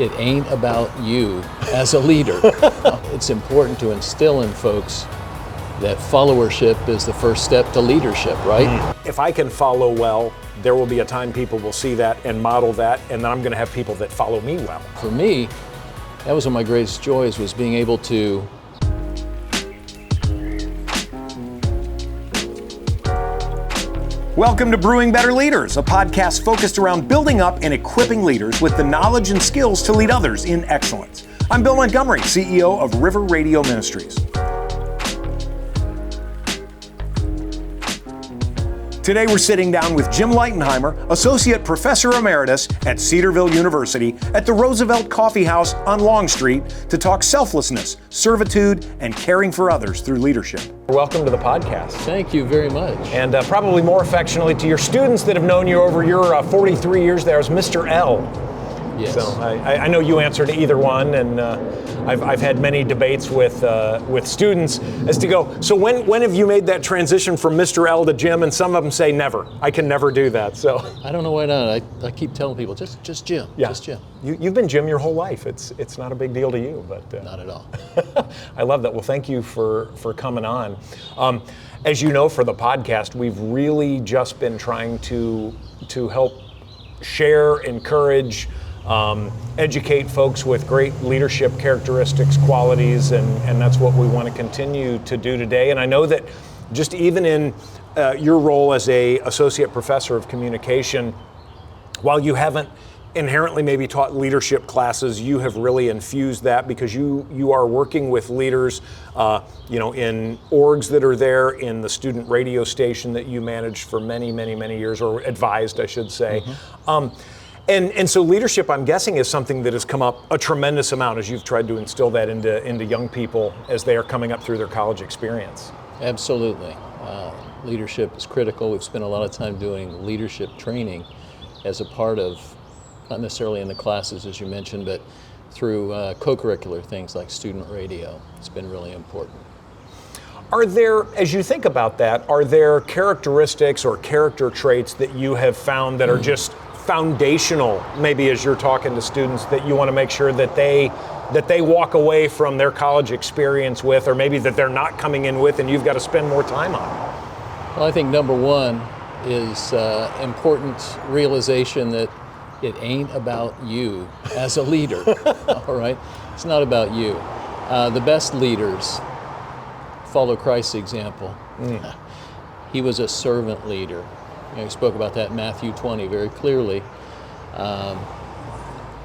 it ain't about you as a leader. It's important to instill in folks that followership is the first step to leadership, right? If I can follow well, there will be a time people will see that and model that, and then I'm going to have people that follow me well. For me, that was one of my greatest joys, was being able to Welcome to Brewing Better Leaders, a podcast focused around building up and equipping leaders with the knowledge and skills to lead others in excellence. I'm Bill Montgomery, CEO of River Radio Ministries. Today we're sitting down with Jim Leightenheimer, Associate Professor Emeritus at Cedarville University at the Roosevelt Coffee House on Long Street, to talk selflessness, servitude, and caring for others through leadership. Welcome to the podcast. Thank you very much. And probably more affectionately to your students that have known you over your 43 years there as Mr. L. Yes. So I know you answer to either one, and I've had many debates with students as to go, so when have you made that transition from Mr. L to Jim? And some of them say never. I can never do that. So I don't know why not. I keep telling people, just Jim, just Jim. You've been Jim your whole life. It's not a big deal to you, but not at all. I love that. Well, thank you for coming on. As you know, for the podcast, we've really just been trying to help share, encourage, educate folks with great leadership characteristics, qualities, and that's what we want to continue to do today. And I know that just even in your role as a associate professor of communication, while you haven't inherently maybe taught leadership classes, you have really infused that because you are working with leaders, in orgs that are there, in the student radio station that you managed for many, many, many years, or advised, I should say. Mm-hmm. And so leadership, I'm guessing, is something that has come up a tremendous amount as you've tried to instill that into young people as they are coming up through their college experience. Absolutely. Leadership is critical. We've spent a lot of time doing leadership training as a part of, not necessarily in the classes as you mentioned, but through co-curricular things like student radio. It's been really important. Are there, as you think about that, are there characteristics or character traits that you have found that are just foundational, maybe as you're talking to students, that you want to make sure that they walk away from their college experience with, or maybe that they're not coming in with and you've got to spend more time on? Well, I think number one is important realization that it ain't about you as a leader, all right? It's not about you. The best leaders follow Christ's example. He was a servant leader. He spoke about that in Matthew 20 very clearly.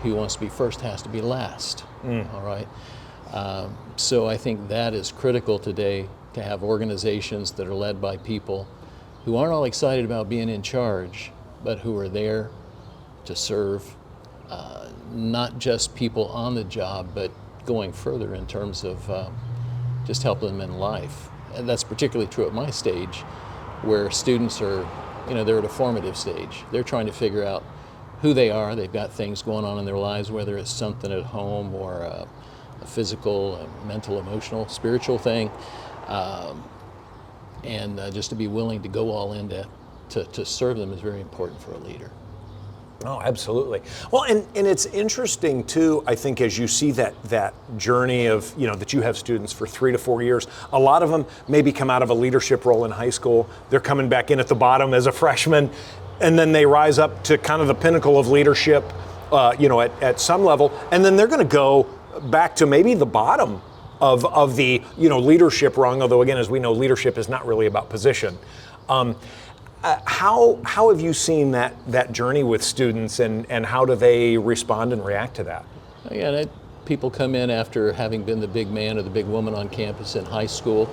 Who wants to be first has to be last, all right? So I think that is critical today, to have organizations that are led by people who aren't all excited about being in charge, but who are there to serve, not just people on the job, but going further in terms of just helping them in life. And that's particularly true at my stage, where students are, they're at a formative stage. They're trying to figure out who they are. They've got things going on in their lives, whether it's something at home or a physical, a mental, emotional, spiritual thing. And just to be willing to go all in to serve them is very important for a leader. Oh, absolutely. Well, and it's interesting too, I think, as you see that journey of, that you have students for 3 to 4 years, a lot of them maybe come out of a leadership role in high school. They're coming back in at the bottom as a freshman, and then they rise up to kind of the pinnacle of leadership, at some level, and then they're going to go back to maybe the bottom of the, leadership rung, although again, as we know, leadership is not really about position. How have you seen that journey with students, and how do they respond and react to that? Again, people come in after having been the big man or the big woman on campus in high school,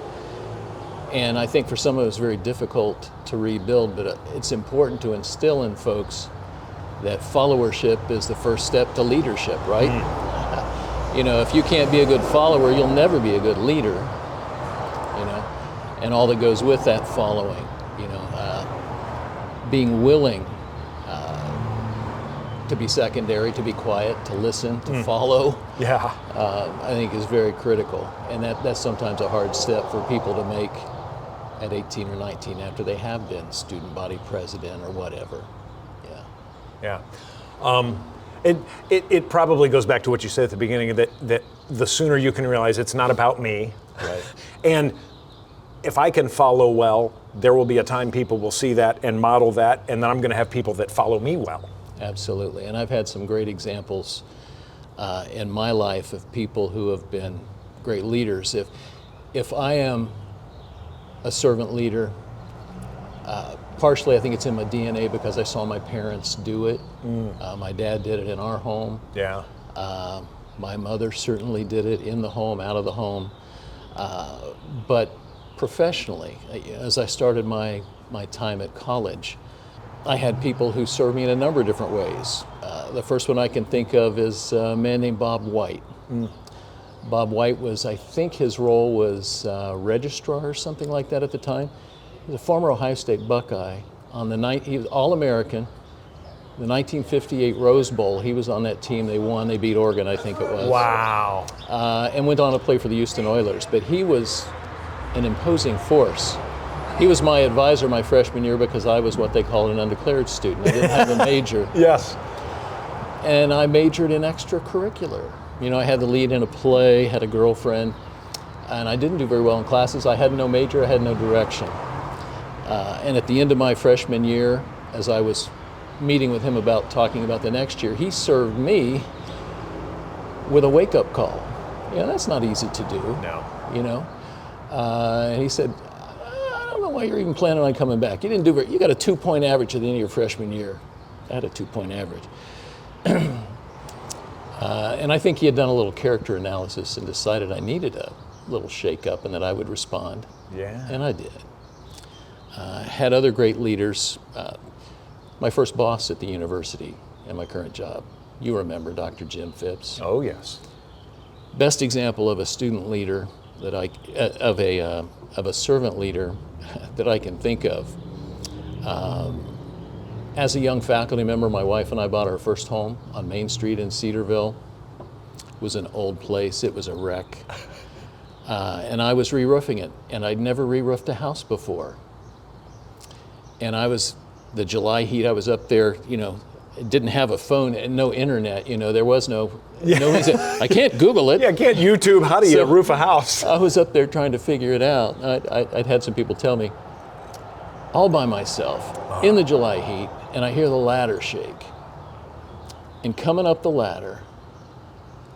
and I think for some of it it's very difficult to rebuild, but it's important to instill in folks that followership is the first step to leadership, right? If you can't be a good follower, you'll never be a good leader, and all that goes with that following. Being willing to be secondary, to be quiet, to listen, to follow, I think is very critical. And that's sometimes a hard step for people to make at 18 or 19 after they have been student body president or whatever. Yeah. It probably goes back to what you said at the beginning, that the sooner you can realize it's not about me. Right. And if I can follow well, there will be a time people will see that and model that, and then I'm going to have people that follow me well. Absolutely. And I've had some great examples in my life of people who have been great leaders. If I am a servant leader, partially I think it's in my DNA because I saw my parents do it. My dad did it in our home. Yeah. My mother certainly did it in the home, out of the home. But professionally, as I started my time at college, I had people who served me in a number of different ways. The first one I can think of is a man named Bob White. Bob White was, I think his role was registrar or something like that at the time. He was a former Ohio State Buckeye. He was All-American. The 1958 Rose Bowl, he was on that team. They won, they beat Oregon, I think it was. Wow. And went on to play for the Houston Oilers. But he was an imposing force. He was my advisor my freshman year because I was what they call an undeclared student. I didn't have a major. Yes. And I majored in extracurricular. You know, I had the lead in a play, had a girlfriend, and I didn't do very well in classes. I had no major, I had no direction. And at the end of my freshman year, as I was meeting with him about talking about the next year, he served me with a wake-up call. Yeah, that's not easy to do. No. You know? And he said, I don't know why you're even planning on coming back. You didn't do very, you got a 2-point average at the end of your freshman year. I had a 2-point average. And I think he had done a little character analysis and decided I needed a little shake-up and that I would respond. Yeah. And I did. Had other great leaders. My first boss at the university and my current job, you remember Dr. Jim Phipps. Oh, yes. Best example of a student leader that of a servant leader that I can think of. As a young faculty member, my wife and I bought our first home on Main Street in Cedarville. It was an old place, it was a wreck. And I was re-roofing it, and I'd never re-roofed a house before. And the July heat, I was up there, you know, didn't have a phone and no internet, you know, there was no reason. I can't Google it. Yeah, I can't YouTube how do you roof a house. I was up there trying to figure it out. I'd had some people tell me, all by myself, in the July heat, and I hear the ladder shake. And coming up the ladder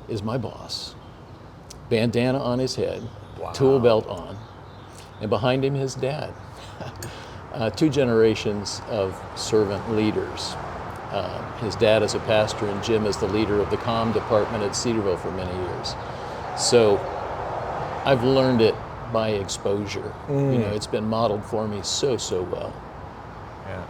is my boss, bandana on his head, tool belt on, and behind him his dad. 2 generations of servant leaders. His dad is a pastor and Jim is the leader of the comm department at Cedarville for many years. So I've learned it by exposure. You know, it's been modeled for me so well. Yeah.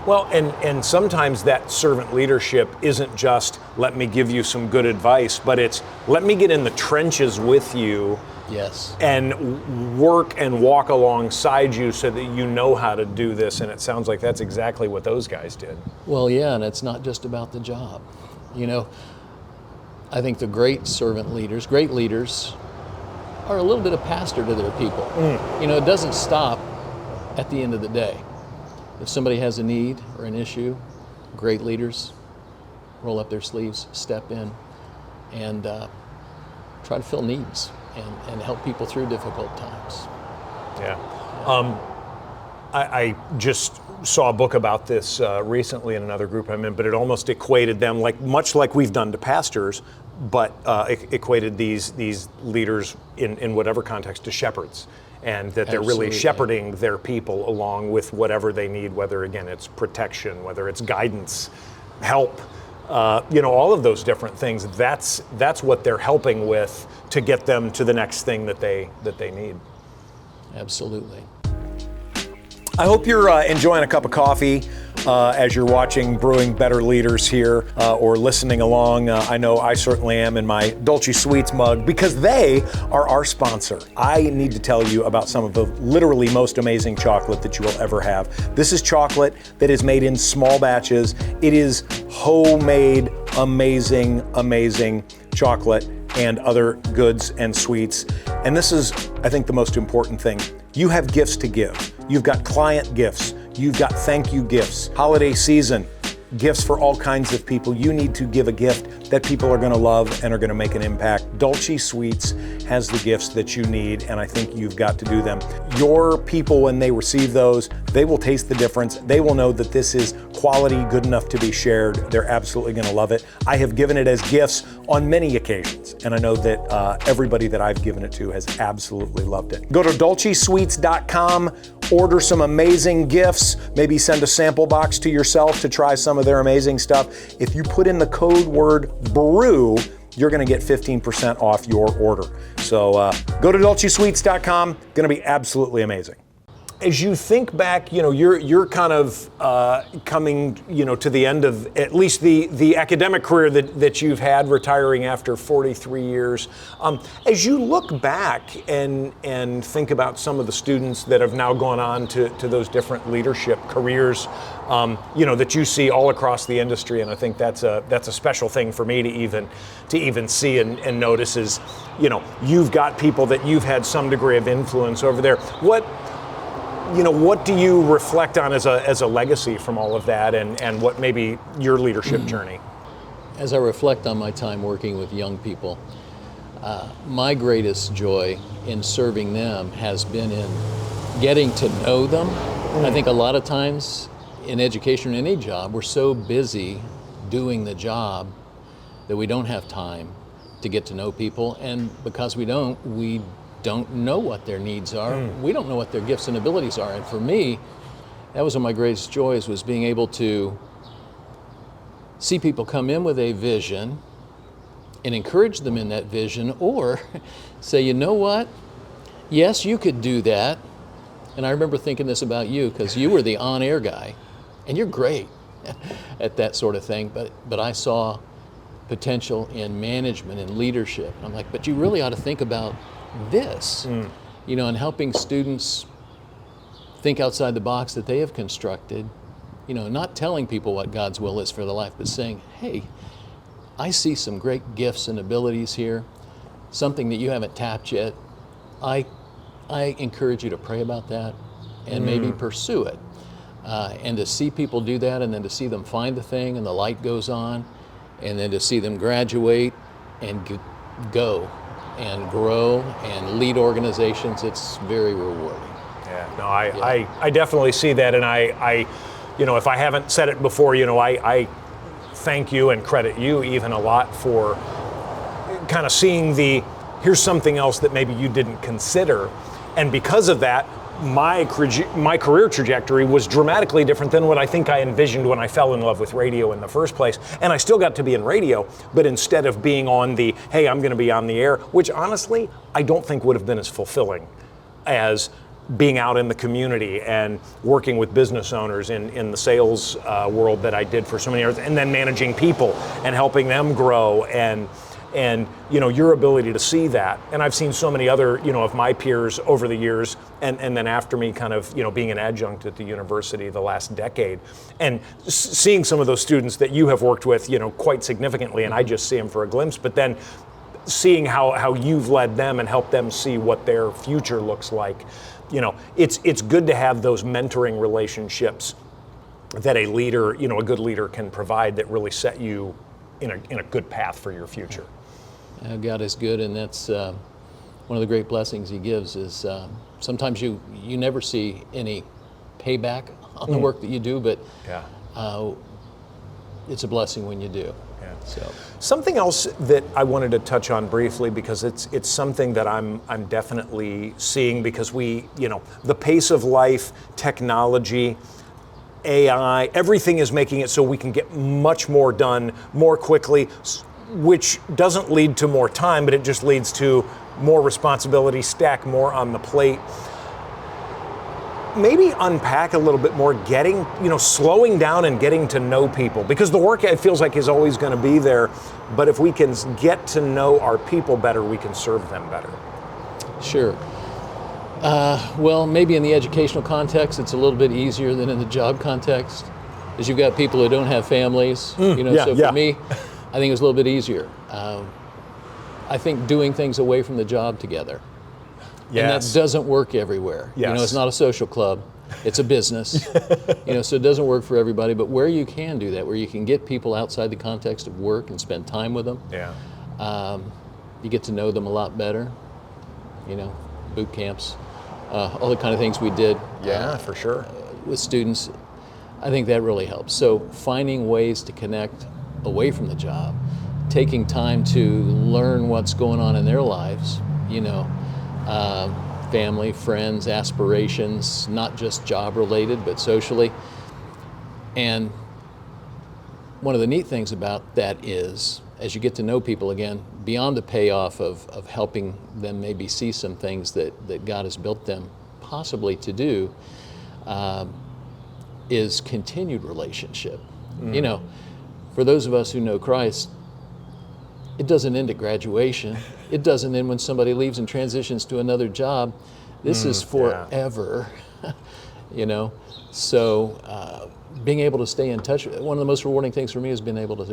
Well, and sometimes that servant leadership isn't just let me give you some good advice, but it's let me get in the trenches with you. Yes. And work and walk alongside you so that you know how to do this. And it sounds like that's exactly what those guys did. Well, yeah, and it's not just about the job. You know, I think the great servant leaders, great leaders, are a little bit of pastor to their people. You know, it doesn't stop at the end of the day. If somebody has a need or an issue, great leaders roll up their sleeves, step in, and try to fill needs. And help people through difficult times. Yeah. I just saw a book about this recently in another group I'm in, but it almost equated them much like we've done to pastors, but equated these leaders in whatever context to shepherds, and that they're really shepherding their people along with whatever they need, whether again it's protection, whether it's guidance, help. You know, all of those different things. That's what they're helping with to get them to the next thing that they need. Absolutely. I hope you're enjoying a cup of coffee as you're watching Brewing Better Leaders here or listening along. I know I certainly am in my Dolce Sweets mug because they are our sponsor. I need to tell you about some of the literally most amazing chocolate that you will ever have. This is chocolate that is made in small batches. It is homemade, amazing chocolate and other goods and sweets. And this is, I think, the most important thing. You have gifts to give. You've got client gifts. You've got thank you gifts. Holiday season. gifts for all kinds of people. You need to give a gift that people are going to love and are going to make an impact. Dolce Sweets has the gifts that you need, and I think you've got to do them. Your people, when they receive those, they will taste the difference. They will know that this is quality, good enough to be shared. They're absolutely going to love it. I have given it as gifts on many occasions, and I know that everybody that I've given it to has absolutely loved it. Go to dolcesweets.com, order some amazing gifts, maybe send a sample box to yourself to try some of their amazing stuff. If you put in the code word BREW, you're going to get 15% off your order. So go to dolcesweets.com, going to be absolutely amazing. As you think back, you're kind of coming, to the end of at least the academic career that you've had, retiring after 43 years. As you look back and think about some of the students that have now gone on to those different leadership careers, that you see all across the industry, and I think that's a special thing for me to even see and notice is, you've got people that you've had some degree of influence over there. What do you reflect on as a legacy from all of that, and what maybe your leadership journey? As I reflect on my time working with young people, my greatest joy in serving them has been in getting to know them. I think a lot of times in education or any job, we're so busy doing the job that we don't have time to get to know people, and because we don't know what their needs are. We don't know what their gifts and abilities are. And for me, that was one of my greatest joys, was being able to see people come in with a vision and encourage them in that vision, or say, you know what? Yes, you could do that. And I remember thinking this about you, because you were the on-air guy, and you're great at that sort of thing, but I saw potential in management and leadership. I'm like, but you really ought to think about this, and helping students think outside the box that they have constructed, not telling people what God's will is for their life, but saying, hey, I see some great gifts and abilities here, something that you haven't tapped yet. I encourage you to pray about that and maybe pursue it. And to see people do that, and then to see them find the thing and the light goes on, and then to see them graduate and go and grow and lead organizations, it's very rewarding. Yeah, no, I definitely see that, and I if I haven't said it before, I thank you and credit you even a lot for kind of seeing here's something else that maybe you didn't consider, and because of that, my career trajectory was dramatically different than what I think I envisioned when I fell in love with radio in the first place. And I still got to be in radio, but instead of being on hey, I'm going to be on the air, which honestly, I don't think would have been as fulfilling as being out in the community and working with business owners in the sales world that I did for so many years, and then managing people and helping them grow, and your ability to see that. And I've seen so many other of my peers over the years, and then after me, kind of being an adjunct at the university the last decade, and seeing some of those students that you have worked with quite significantly, and I just see them for a glimpse, but then seeing how you've led them and helped them see what their future looks like. It's good to have those mentoring relationships that a leader, a good leader can provide, that really set you in a good path for your future. God is good, and that's one of the great blessings He gives is sometimes you never see any payback on the work that you do, but it's a blessing when you do. Yeah. So something else that I wanted to touch on briefly, because it's something that I'm definitely seeing, because the pace of life, technology, AI, everything is making it so we can get much more done more quickly, which doesn't lead to more time, but it just leads to more responsibility, stack more on the plate. Maybe unpack a little bit more, slowing down and getting to know people, because the work, it feels like, is always going to be there, but if we can get to know our people better, we can serve them better. Sure. Well, maybe in the educational context, it's a little bit easier than in the job context, because you've got people who don't have families. So for me, I think it's a little bit easier. I think doing things away from the job together. Yes. And that doesn't work everywhere. Yes. It's not a social club. It's a business, so it doesn't work for everybody. But where you can do that, where you can get people outside the context of work and spend time with them, you get to know them a lot better. Boot camps, all the kind of things we did. For sure. With students, I think that really helps. So finding ways to connect away from the job, taking time to learn what's going on in their lives, family, friends, aspirations, not just job related, but socially. And one of the neat things about that is, as you get to know people again, beyond the payoff of helping them maybe see some things that God has built them possibly to do, is continued relationship. For those of us who know Christ, it doesn't end at graduation. It doesn't end when somebody leaves and transitions to another job. This is forever, So being able to stay in touch, one of the most rewarding things for me has been able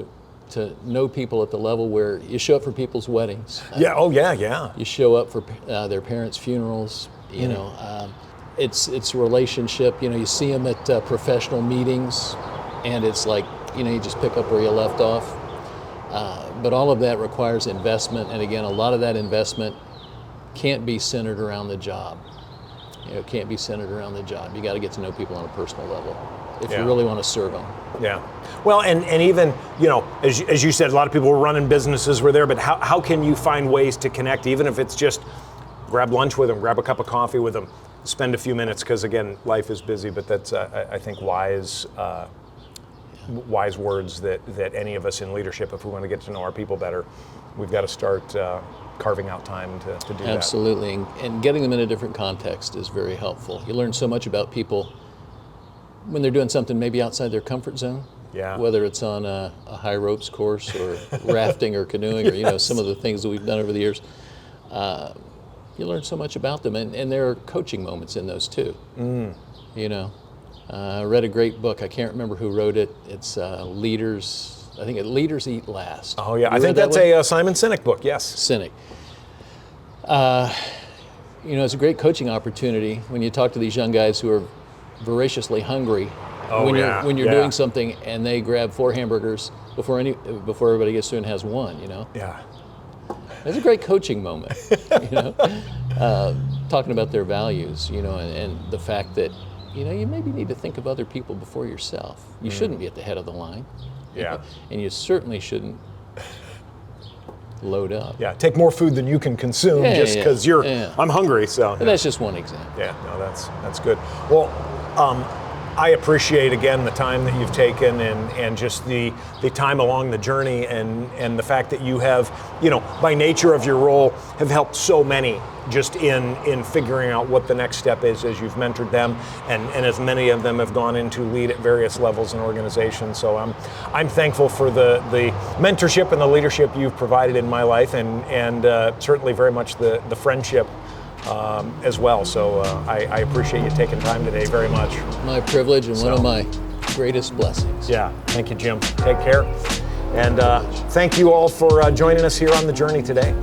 to know people at the level where you show up for people's weddings. You show up for their parents' funerals, It's a relationship, you see them at professional meetings, and it's like, you just pick up where you left off. But all of that requires investment, and again, a lot of that investment can't be centered around the job. It can't be centered around the job. You got to get to know people on a personal level if you really want to serve them. Yeah. Well, and even, as you said, a lot of people were running businesses were there, but how can you find ways to connect, even if it's just grab lunch with them, grab a cup of coffee with them, spend a few minutes, because again, life is busy, but that's, I think, wise words that any of us in leadership, if we want to get to know our people better, we've got to start carving out time to do that. Absolutely, and getting them in a different context is very helpful. You learn so much about people when they're doing something maybe outside their comfort zone, whether it's on a high ropes course or rafting or canoeing or some of the things that we've done over the years. You learn so much about them, and there are coaching moments in those too. I read a great book. I can't remember who wrote it. It's Leaders. I think Leaders Eat Last. Oh yeah, I think that's a Simon Sinek book. Yes, Sinek. It's a great coaching opportunity when you talk to these young guys who are voraciously hungry. When you're doing something and they grab 4 hamburgers before everybody gets through and has one. Yeah. It's a great coaching moment. Talking about their values. And the fact that. You maybe need to think of other people before yourself. You shouldn't be at the head of the line. And you certainly shouldn't load up. Yeah, take more food than you can consume just because I'm hungry. So that's just one example. Yeah, no, that's good. Well, I appreciate again the time that you've taken and just the time along the journey and the fact that you have, by nature of your role, have helped so many just in figuring out what the next step is as you've mentored them, and as many of them have gone into lead at various levels in organizations. So I'm thankful for the mentorship and the leadership you've provided in my life, and certainly very much the friendship as well. So I appreciate you taking time today very much. My privilege and one of my greatest blessings. Yeah, thank you, Jim. Take care. And thank you all for joining us here on the journey today.